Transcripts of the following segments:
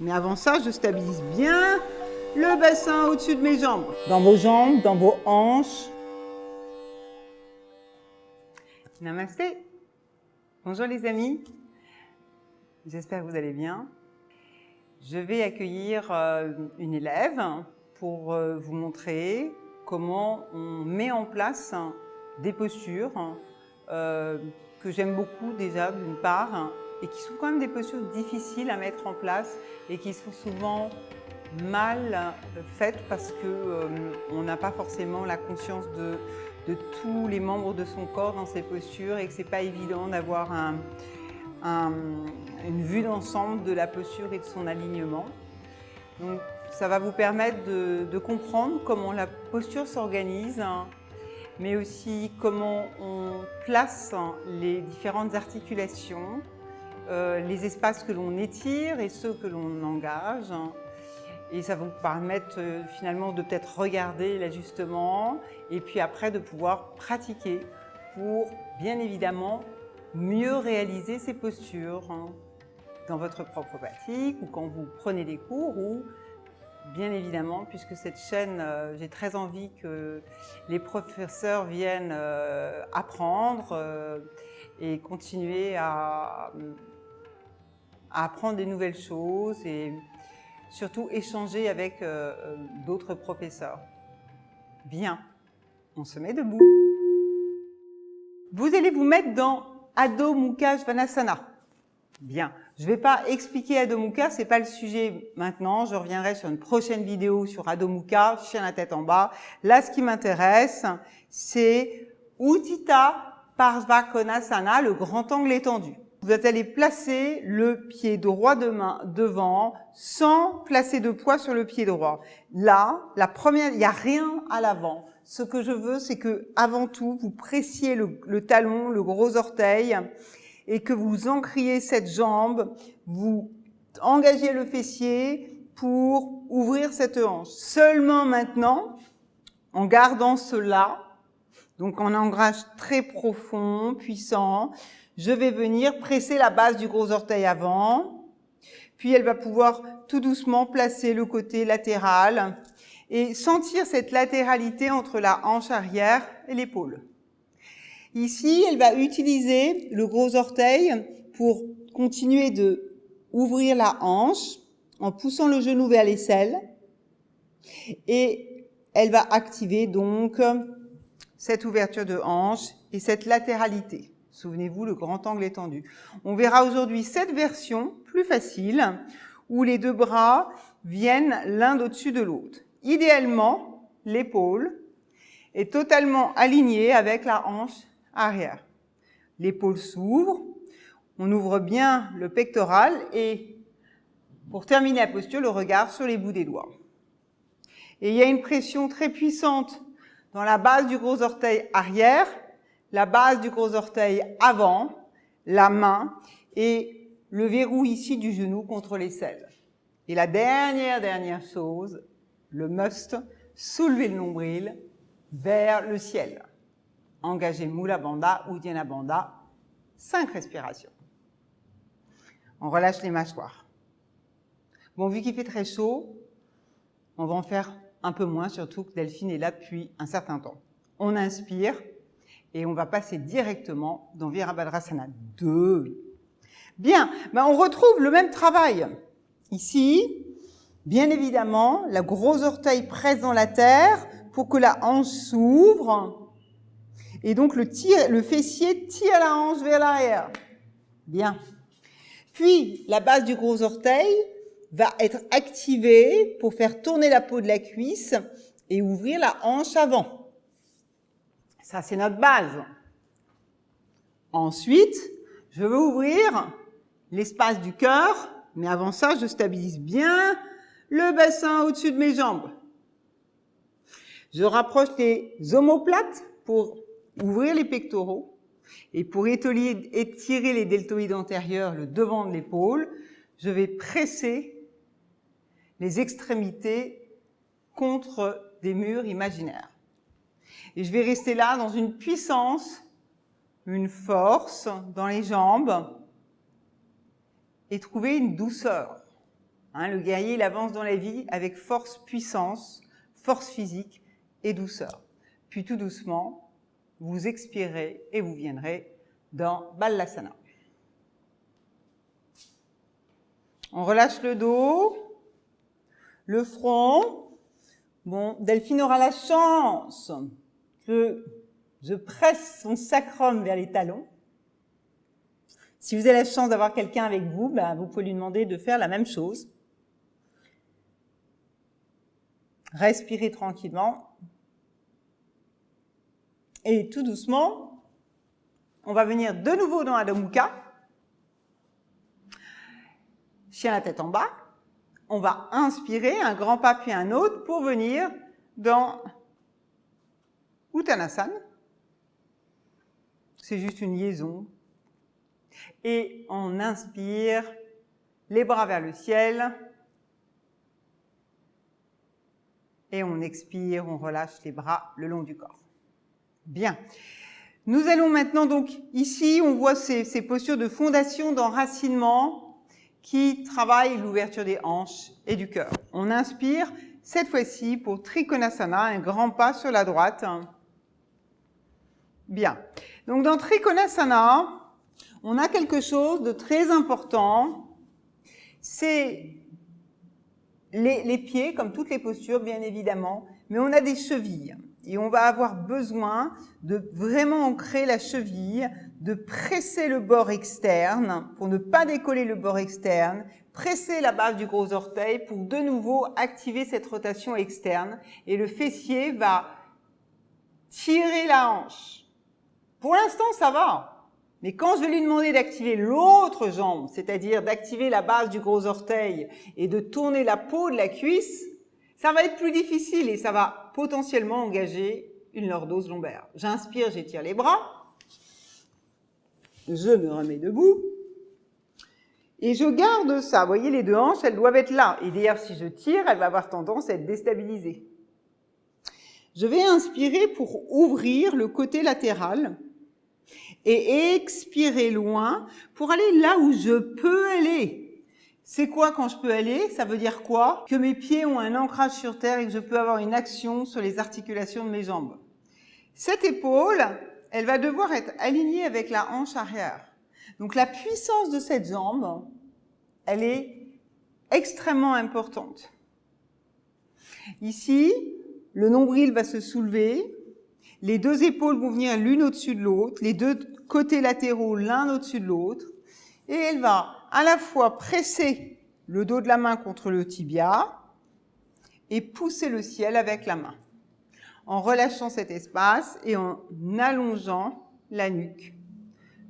Mais avant ça, je stabilise bien le bassin au-dessus de mes jambes. Dans vos jambes, dans vos hanches. Namasté. Bonjour les amis. J'espère que vous allez bien. Je vais accueillir une élève pour vous montrer comment on met en place des postures que j'aime beaucoup déjà d'une part et qui sont quand même des postures difficiles à mettre en place et qui sont souvent mal faites parce qu'on n'a pas forcément la conscience de tous les membres de son corps dans ces postures et que c'est pas évident d'avoir une vue d'ensemble de la posture et de son alignement. Donc, ça va vous permettre de comprendre comment la posture s'organise, mais aussi comment on place les différentes articulations, les espaces que l'on étire et ceux que l'on engage. Et ça va vous permettre finalement de peut-être regarder l'ajustement et puis après de pouvoir pratiquer pour bien évidemment mieux réaliser ces postures dans votre propre pratique ou quand vous prenez des cours ou bien évidemment, puisque cette chaîne, j'ai très envie que les professeurs viennent apprendre et continuer à apprendre des nouvelles choses et surtout échanger avec d'autres professeurs. Bien, on se met debout. Vous allez vous mettre dans Adho Mukha Svanasana. Bien, je ne vais pas expliquer Adho Mukha, ce n'est pas le sujet maintenant. Je reviendrai sur une prochaine vidéo sur Adho Mukha, chien la tête en bas. Là, ce qui m'intéresse, c'est Utthita Parshva Konasana, le grand angle étendu. Vous allez placer le pied droit devant sans placer de poids sur le pied droit. Là, la première, il n'y a rien à l'avant. Ce que je veux, c'est que avant tout, vous pressiez le talon, le gros orteil, et que vous ancriez cette jambe, vous engagez le fessier pour ouvrir cette hanche. Seulement maintenant, en gardant cela, donc en ancrage très profond, puissant, je vais venir presser la base du gros orteil avant, puis elle va pouvoir tout doucement placer le côté latéral et sentir cette latéralité entre la hanche arrière et l'épaule. Ici, elle va utiliser le gros orteil pour continuer de ouvrir la hanche en poussant le genou vers l'aisselle et elle va activer donc cette ouverture de hanche et cette latéralité. Souvenez-vous, le grand angle étendu. On verra aujourd'hui cette version plus facile où les deux bras viennent l'un au-dessus de l'autre. Idéalement, l'épaule est totalement alignée avec la hanche arrière. L'épaule s'ouvre, on ouvre bien le pectoral et pour terminer la posture, le regard sur les bouts des doigts. Et il y a une pression très puissante dans la base du gros orteil arrière, la base du gros orteil avant, la main et le verrou ici du genou contre l'aisselle. Et la dernière chose, le must, soulever le nombril vers le ciel. Engagez Mula Bandha, Uddiyana Bandha, 5 respirations. On relâche les mâchoires. Bon, vu qu'il fait très chaud, on va en faire un peu moins, surtout que Delphine est là depuis un certain temps. On inspire et on va passer directement dans Virabhadrasana 2. Bien, ben on retrouve le même travail. Ici, bien évidemment, le gros orteil presse dans la terre pour que la hanche s'ouvre. Et donc, le fessier tire la hanche vers l'arrière. Bien. Puis, la base du gros orteil va être activée pour faire tourner la peau de la cuisse et ouvrir la hanche avant. Ça, c'est notre base. Ensuite, je veux ouvrir l'espace du cœur, mais avant ça, je stabilise bien le bassin au-dessus de mes jambes. Je rapproche les omoplates pour ouvrir les pectoraux et pour étirer les deltoïdes antérieurs, le devant de l'épaule, je vais presser les extrémités contre des murs imaginaires. Et je vais rester là dans une puissance, une force dans les jambes et trouver une douceur. Hein, le guerrier, il avance dans la vie avec force, puissance, force physique et douceur. Puis tout doucement, vous expirez et vous viendrez dans Balasana. On relâche le dos, le front. Bon, Delphine aura la chance que je presse son sacrum vers les talons. Si vous avez la chance d'avoir quelqu'un avec vous, ben, vous pouvez lui demander de faire la même chose. Respirez tranquillement. Et tout doucement, on va venir de nouveau dans Adho Mukha. Chien la tête en bas. On va inspirer un grand pas puis un autre pour venir dans Uttanasana. C'est juste une liaison. Et on inspire, les bras vers le ciel. Et on expire, on relâche les bras le long du corps. Bien. Nous allons maintenant donc, ici, on voit ces postures de fondation, d'enracinement qui travaillent l'ouverture des hanches et du cœur. On inspire, cette fois-ci, pour Trikonasana, un grand pas sur la droite. Bien. Donc dans Trikonasana, on a quelque chose de très important. C'est les pieds, comme toutes les postures, bien évidemment, mais on a des chevilles. Et on va avoir besoin de vraiment ancrer la cheville, de presser le bord externe pour ne pas décoller le bord externe, presser la base du gros orteil pour de nouveau activer cette rotation externe. Et le fessier va tirer la hanche. Pour l'instant, ça va. Mais quand je vais lui demander d'activer l'autre jambe, c'est-à-dire d'activer la base du gros orteil et de tourner la peau de la cuisse, ça va être plus difficile et ça va potentiellement engager une lordose lombaire. J'inspire, j'étire les bras. Je me remets debout. Et je garde ça. Vous voyez, les deux hanches, elles doivent être là. Et d'ailleurs, si je tire, elle va avoir tendance à être déstabilisée. Je vais inspirer pour ouvrir le côté latéral et expirer loin pour aller là où je peux aller. C'est quoi quand je peux aller? Ça veut dire quoi? Que mes pieds ont un ancrage sur terre et que je peux avoir une action sur les articulations de mes jambes. Cette épaule, elle va devoir être alignée avec la hanche arrière. Donc la puissance de cette jambe, elle est extrêmement importante. Ici, le nombril va se soulever, les deux épaules vont venir l'une au-dessus de l'autre, les deux côtés latéraux l'un au-dessus de l'autre, et elle va à la fois presser le dos de la main contre le tibia et pousser le ciel avec la main, en relâchant cet espace et en allongeant la nuque,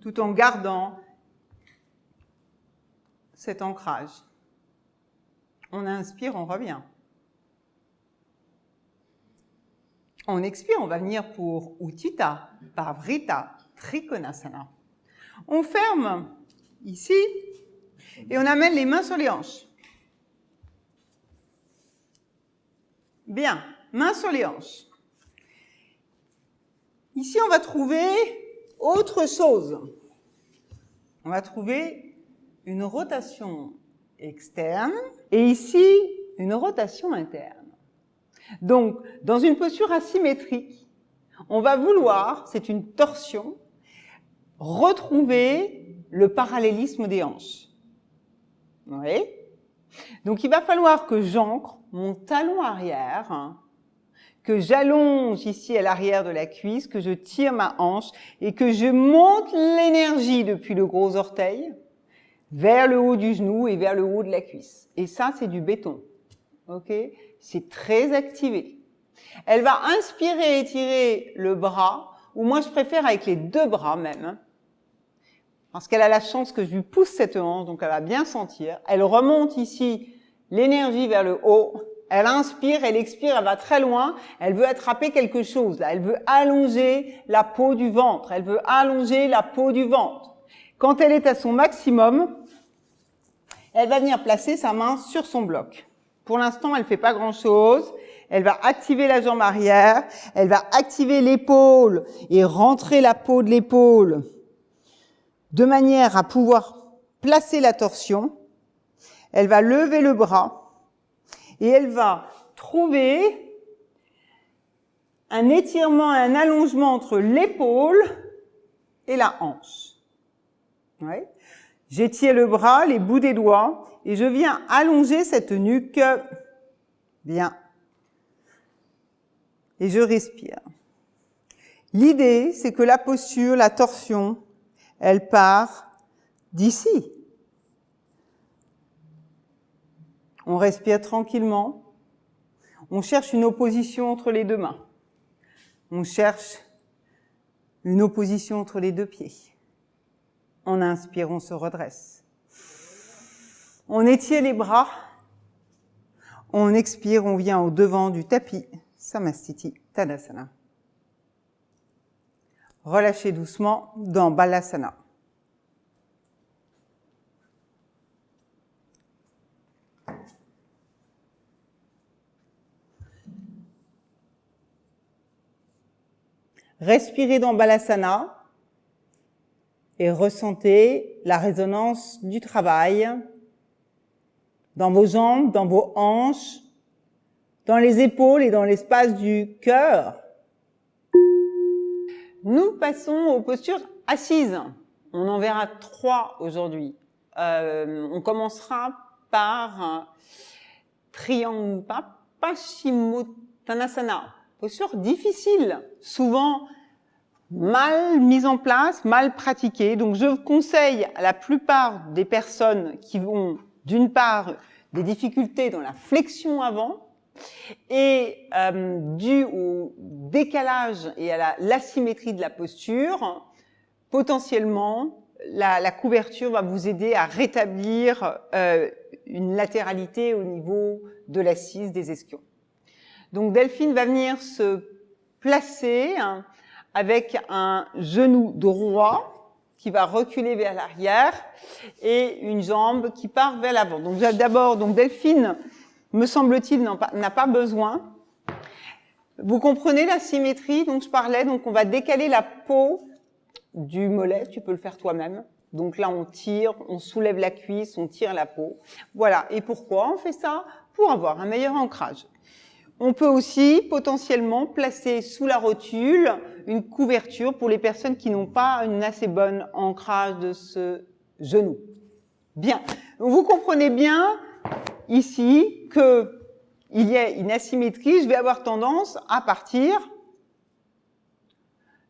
tout en gardant cet ancrage. On inspire, on revient. On expire, on va venir pour Utthita, Parivrtta, Trikonasana. On ferme ici et on amène les mains sur les hanches. Bien, mains sur les hanches. Ici, on va trouver autre chose. On va trouver une rotation externe et ici, une rotation interne. Donc, dans une posture asymétrique, on va vouloir, c'est une torsion, retrouver le parallélisme des hanches. Vous voyez? Donc, il va falloir que j'ancre mon talon arrière, que j'allonge ici à l'arrière de la cuisse, que je tire ma hanche et que je monte l'énergie depuis le gros orteil vers le haut du genou et vers le haut de la cuisse. Et ça, c'est du béton. Ok? C'est très activé. Elle va inspirer et étirer le bras, ou moi je préfère avec les deux bras même, parce qu'elle a la chance que je lui pousse cette hanche, donc elle va bien sentir. Elle remonte ici l'énergie vers le haut, elle inspire, elle expire, elle va très loin, elle veut attraper quelque chose, là. Elle veut allonger la peau du ventre, elle veut allonger la peau du ventre. Quand elle est à son maximum, elle va venir placer sa main sur son bloc. Pour l'instant, elle ne fait pas grand-chose. Elle va activer la jambe arrière, elle va activer l'épaule et rentrer la peau de l'épaule de manière à pouvoir placer la torsion. Elle va lever le bras et elle va trouver un étirement, un allongement entre l'épaule et la hanche. Ouais. J'étire le bras, les bouts des doigts, et je viens allonger cette nuque. Bien. Et je respire. L'idée, c'est que la posture, la torsion, elle part d'ici. On respire tranquillement. On cherche une opposition entre les deux mains. On cherche une opposition entre les deux pieds. On inspire, on se redresse. On étire les bras. On expire, on vient au devant du tapis. Samastiti Tadasana. Relâchez doucement dans Balasana. Respirez dans Balasana et ressentez la résonance du travail dans vos jambes, dans vos hanches, dans les épaules et dans l'espace du cœur. Nous passons aux postures assises. On en verra 3 aujourd'hui. On commencera par triangle Paschimottanasana. Posture difficile, souvent mal mise en place, mal pratiquée. Donc je conseille à la plupart des personnes qui ont d'une part des difficultés dans la flexion avant, et dû au décalage et à l'asymétrie de la posture, potentiellement, la couverture va vous aider à rétablir une latéralité au niveau de l'assise des ischions. Donc Delphine va venir se placer avec un genou droit qui va reculer vers l'arrière et une jambe qui part vers l'avant. Donc d'abord, Delphine, me semble-t-il, n'a pas besoin. Vous comprenez la symétrie dont je parlais? Donc, on va décaler la peau du mollet. Tu peux le faire toi-même. Donc là, on tire, on soulève la cuisse, on tire la peau. Voilà. Et pourquoi on fait ça? Pour avoir un meilleur ancrage. On peut aussi potentiellement placer sous la rotule une couverture pour les personnes qui n'ont pas un assez bon ancrage de ce genou. Bien. Vous comprenez bien ici qu'il y a une asymétrie, je vais avoir tendance à partir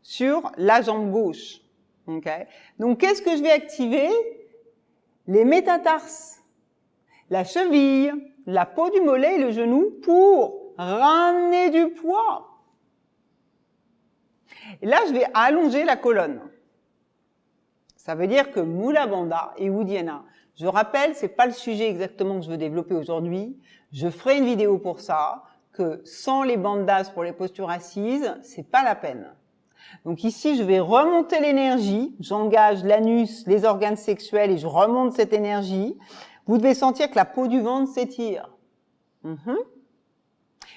sur la jambe gauche. Okay. Donc, qu'est-ce que je vais activer? Les métatarses, la cheville, la peau du mollet et le genou pour ramener du poids. Et là, je vais allonger la colonne. Ça veut dire que Mula Bandha et Uddiyana. Je rappelle, c'est pas le sujet exactement que je veux développer aujourd'hui. Je ferai une vidéo pour ça, que sans les bandhas pour les postures assises, c'est pas la peine. Donc ici, je vais remonter l'énergie. J'engage l'anus, les organes sexuels et je remonte cette énergie. Vous devez sentir que la peau du ventre s'étire.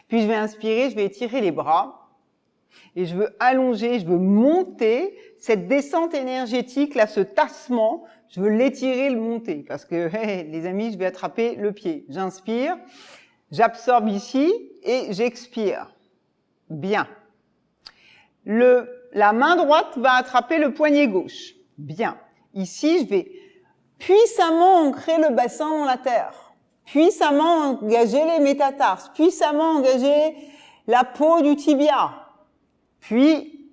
Puis je vais inspirer, je vais étirer les bras. Et je veux allonger, je veux monter cette descente énergétique, là, ce tassement. Je veux l'étirer, le monter. Parce que, les amis, je vais attraper le pied. J'inspire, j'absorbe ici et j'expire. Bien. La main droite va attraper le poignet gauche. Bien. Ici, je vais puissamment ancrer le bassin dans la terre. Puissamment engager les métatarses. Puissamment engager la peau du tibia. Puis,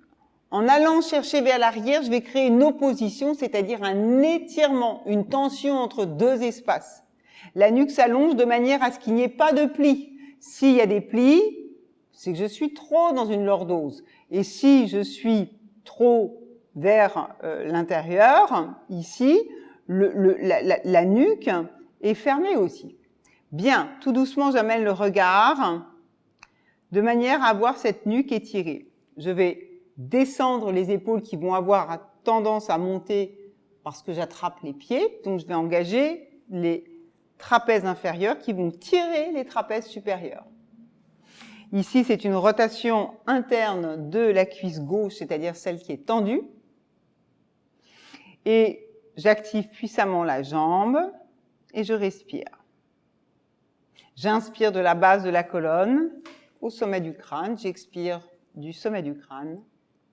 en allant chercher vers l'arrière, je vais créer une opposition, c'est-à-dire un étirement, une tension entre deux espaces. La nuque s'allonge de manière à ce qu'il n'y ait pas de plis. S'il y a des plis, c'est que je suis trop dans une lordose. Et si je suis trop vers l'intérieur, ici, la nuque est fermée aussi. Bien, tout doucement, j'amène le regard de manière à avoir cette nuque étirée. Je vais descendre les épaules qui vont avoir tendance à monter parce que j'attrape les pieds. Donc, je vais engager les trapèzes inférieurs qui vont tirer les trapèzes supérieurs. Ici, c'est une rotation interne de la cuisse gauche, c'est-à-dire celle qui est tendue. Et j'active puissamment la jambe et je respire. J'inspire de la base de la colonne au sommet du crâne. J'expire du sommet du crâne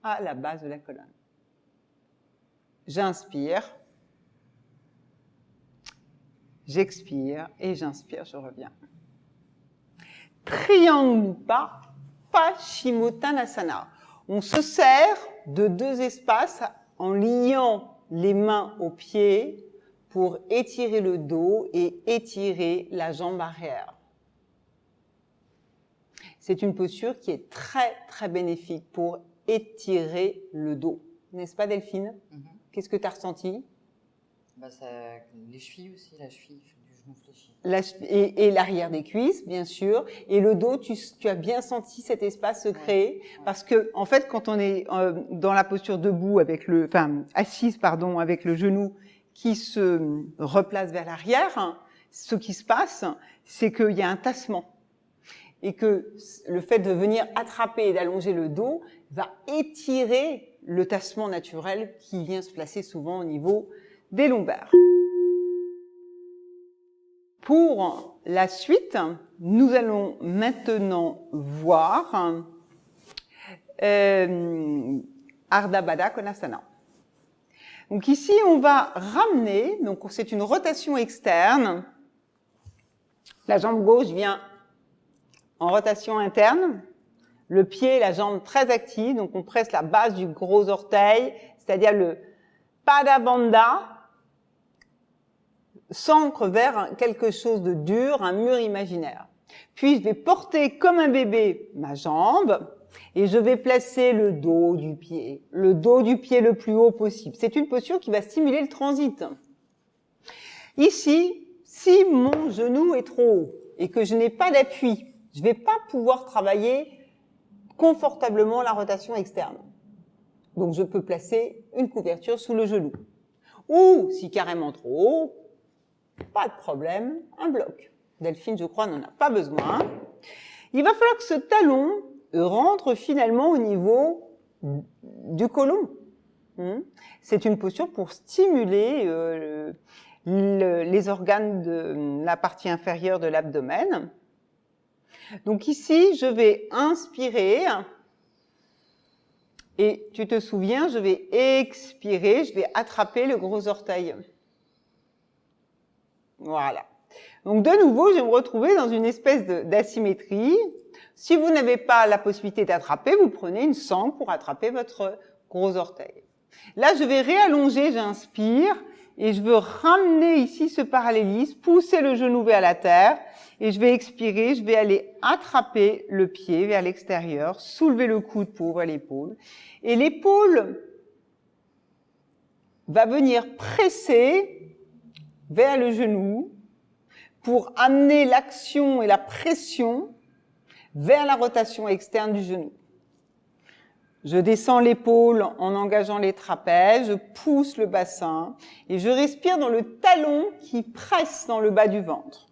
à la base de la colonne. J'inspire. J'expire et j'inspire, je reviens. Triangle Mukha Paschimottanasana. On se sert de deux espaces en liant les mains aux pieds pour étirer le dos et étirer la jambe arrière. C'est une posture qui est très, très bénéfique pour étirer le dos. N'est-ce pas, Delphine? Qu'est-ce que tu as ressenti? Les chevilles aussi, la cheville du genou fléchi. Et l'arrière des cuisses, bien sûr. Et le dos, tu as bien senti cet espace se créer. Ouais. Parce que, en fait, quand on est dans la posture debout, assise, pardon, avec le genou qui se replace vers l'arrière, ce qui se passe, c'est qu'il y a un tassement. Et que le fait de venir attraper et d'allonger le dos va étirer le tassement naturel qui vient se placer souvent au niveau des lombaires. Pour la suite, nous allons maintenant voir Ardha Baddha Konasana. Donc ici, on va ramener, donc c'est une rotation externe. La jambe gauche vient en rotation interne. Le pied, la jambe très active, donc on presse la base du gros orteil, c'est-à-dire le Pada Bandha, s'ancre vers quelque chose de dur, un mur imaginaire. Puis je vais porter comme un bébé ma jambe et je vais placer le dos du pied le plus haut possible. C'est une posture qui va stimuler le transit. Ici, si mon genou est trop haut et que je n'ai pas d'appui, je ne vais pas pouvoir travailler confortablement la rotation externe. Donc je peux placer une couverture sous le genou. Ou, si carrément trop haut, pas de problème, un bloc. Delphine, je crois, n'en a pas besoin. Il va falloir que ce talon rentre finalement au niveau du côlon. C'est une posture pour stimuler les organes de la partie inférieure de l'abdomen. Donc ici, je vais inspirer. Et tu te souviens, je vais expirer, je vais attraper le gros orteil. Voilà. Donc de nouveau, je vais me retrouver dans une espèce d'asymétrie. Si vous n'avez pas la possibilité d'attraper, vous prenez une sangle pour attraper votre gros orteil. Là, je vais réallonger, j'inspire, et je veux ramener ici ce parallélisme, pousser le genou vers la terre, et je vais expirer, je vais aller attraper le pied vers l'extérieur, soulever le coude pour ouvrir l'épaule, et l'épaule va venir presser vers le genou pour amener l'action et la pression vers la rotation externe du genou. Je descends l'épaule en engageant les trapèzes, je pousse le bassin et je respire dans le talon qui presse dans le bas du ventre.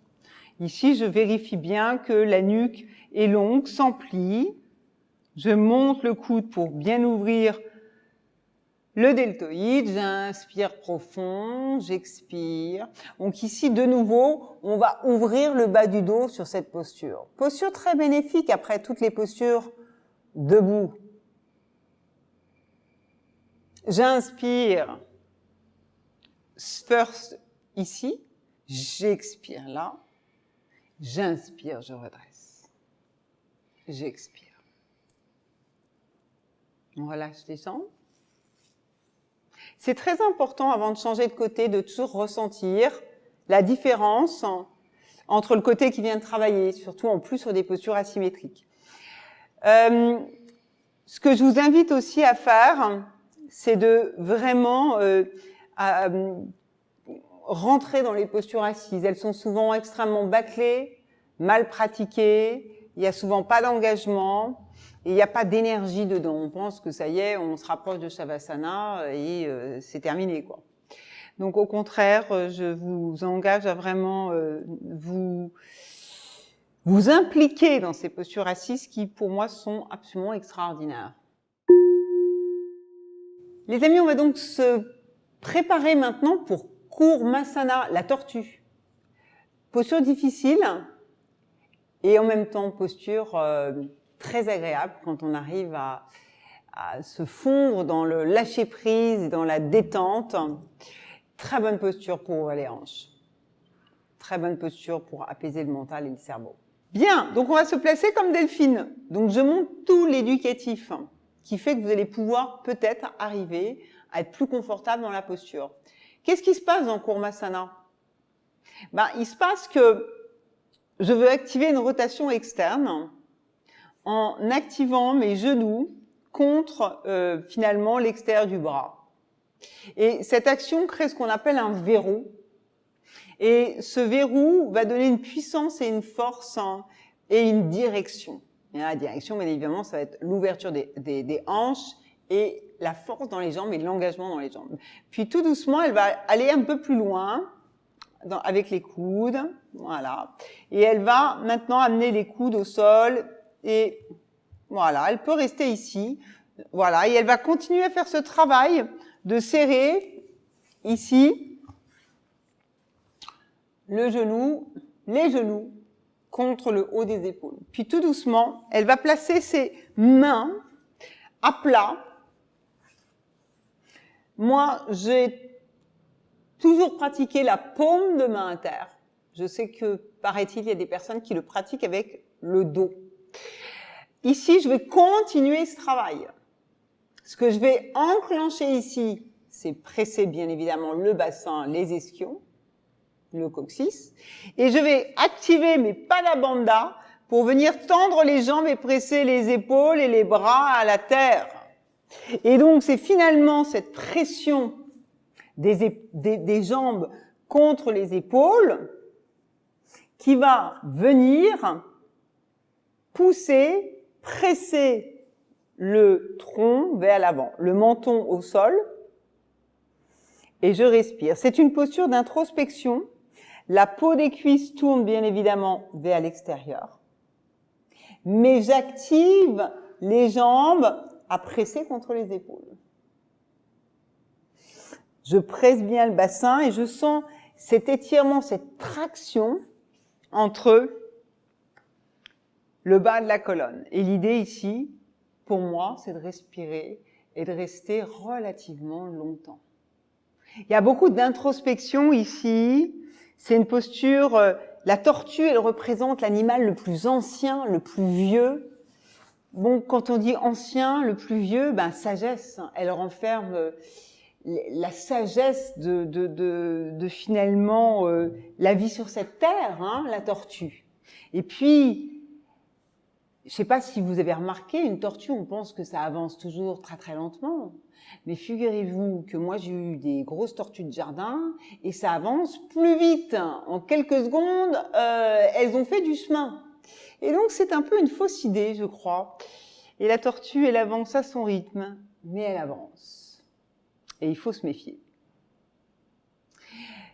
Ici, je vérifie bien que la nuque est longue, sans pli. Je monte le coude pour bien ouvrir le deltoïde, j'inspire profond, j'expire. Donc ici, de nouveau, on va ouvrir le bas du dos sur cette posture. Posture très bénéfique après toutes les postures debout. J'inspire first ici, j'expire là, j'inspire, je redresse, j'expire. On relâche les jambes. C'est très important, avant de changer de côté, de toujours ressentir la différence entre le côté qui vient de travailler, surtout en plus sur des postures asymétriques. Ce que je vous invite aussi à faire, c'est de vraiment rentrer dans les postures assises. Elles sont souvent extrêmement bâclées, mal pratiquées, il n'y a souvent pas d'engagement. Et il n'y a pas d'énergie dedans. On pense que ça y est, on se rapproche de Shavasana et c'est terminé, quoi. Donc au contraire, je vous engage à vraiment vous impliquer dans ces postures assises qui, pour moi, sont absolument extraordinaires. Les amis, on va donc se préparer maintenant pour Kurmasana, la tortue. Posture difficile, et en même temps posture très agréable quand on arrive à se fondre dans le lâcher-prise et dans la détente. Très bonne posture pour ouvrir les hanches. Très bonne posture pour apaiser le mental et le cerveau. Bien, donc on va se placer comme Delphine. Donc je monte tout l'éducatif qui fait que vous allez pouvoir peut-être arriver à être plus confortable dans la posture. Qu'est-ce qui se passe dans Kurmasana? Il se passe que je veux activer une rotation externe en activant mes genoux contre finalement l'extérieur du bras. Et cette action crée ce qu'on appelle un verrou. Et ce verrou va donner une puissance et une force et une direction. Et la direction, bien évidemment, ça va être l'ouverture des hanches et la force dans les jambes et l'engagement dans les jambes. Puis tout doucement, elle va aller un peu plus loin avec les coudes. Voilà. Et elle va maintenant amener les coudes au sol et voilà, elle peut rester ici. Voilà, et elle va continuer à faire ce travail de serrer ici le genou, les genoux contre le haut des épaules. Puis tout doucement, elle va placer ses mains à plat. Moi, j'ai toujours pratiqué la paume de main à terre. Je sais que, paraît-il, il y a des personnes qui le pratiquent avec le dos. Ici, je vais continuer ce travail. Ce que je vais enclencher ici, c'est presser bien évidemment le bassin, les ischions, le coccyx. Et je vais activer mes pada bandha pour venir tendre les jambes et presser les épaules et les bras à la terre. Et donc, c'est finalement cette pression des jambes contre les épaules qui va venir pousser, presser le tronc vers l'avant, le menton au sol, et je respire. C'est une posture d'introspection. La peau des cuisses tourne bien évidemment vers l'extérieur, mais j'active les jambes à presser contre les épaules. Je presse bien le bassin et je sens cet étirement, cette traction entre le bas de la colonne. Et l'idée ici, pour moi, c'est de respirer et de rester relativement longtemps. Il y a beaucoup d'introspection ici. C'est une posture, la tortue, elle représente l'animal le plus ancien, le plus vieux. Bon, quand on dit ancien, le plus vieux, sagesse. Elle renferme la sagesse de finalement la vie sur cette terre, la tortue. Et puis, je ne sais pas si vous avez remarqué, une tortue, on pense que ça avance toujours très très lentement. Mais figurez-vous que moi j'ai eu des grosses tortues de jardin et ça avance plus vite. En quelques secondes, elles ont fait du chemin. Et donc c'est un peu une fausse idée, je crois. Et la tortue, elle avance à son rythme, mais elle avance. Et il faut se méfier.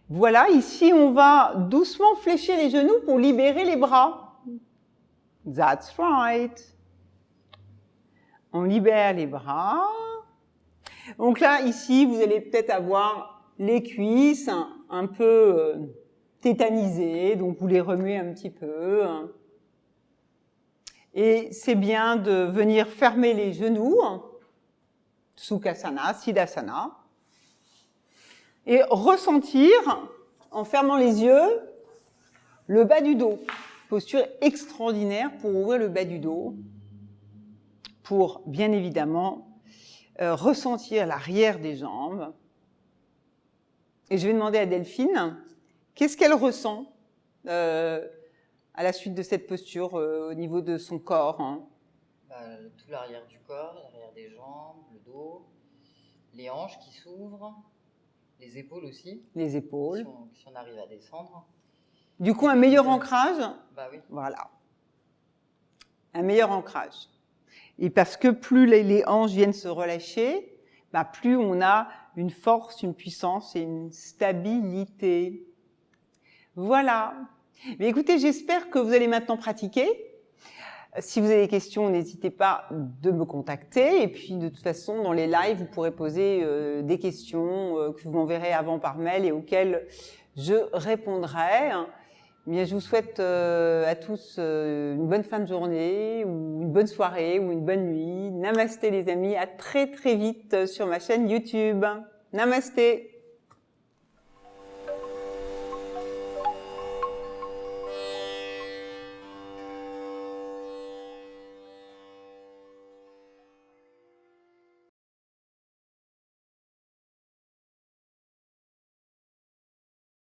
Voilà, ici on va doucement fléchir les genoux pour libérer les bras. That's right. On libère les bras. Donc là, ici, vous allez peut-être avoir les cuisses un peu tétanisées, donc vous les remuez un petit peu. Et c'est bien de venir fermer les genoux, Sukhasana, Siddhasana, et ressentir, en fermant les yeux, le bas du dos. Posture extraordinaire pour ouvrir le bas du dos, pour bien évidemment ressentir l'arrière des jambes. Et je vais demander à Delphine, qu'est-ce qu'elle ressent à la suite de cette posture au niveau de son corps, Tout l'arrière du corps, l'arrière des jambes, le dos, les hanches qui s'ouvrent, les épaules aussi. Les épaules. Si on arrive à descendre. Du coup, un meilleur ancrage. Oui. Voilà. Un meilleur ancrage. Et parce que plus les hanches viennent se relâcher, plus on a une force, une puissance et une stabilité. Voilà. Mais écoutez, j'espère que vous allez maintenant pratiquer. Si vous avez des questions, n'hésitez pas de me contacter. Et puis, de toute façon, dans les lives, vous pourrez poser des questions que vous m'enverrez avant par mail et auxquelles je répondrai. Bien, je vous souhaite à tous une bonne fin de journée ou une bonne soirée ou une bonne nuit. Namasté les amis, à très très vite sur ma chaîne YouTube. Namasté.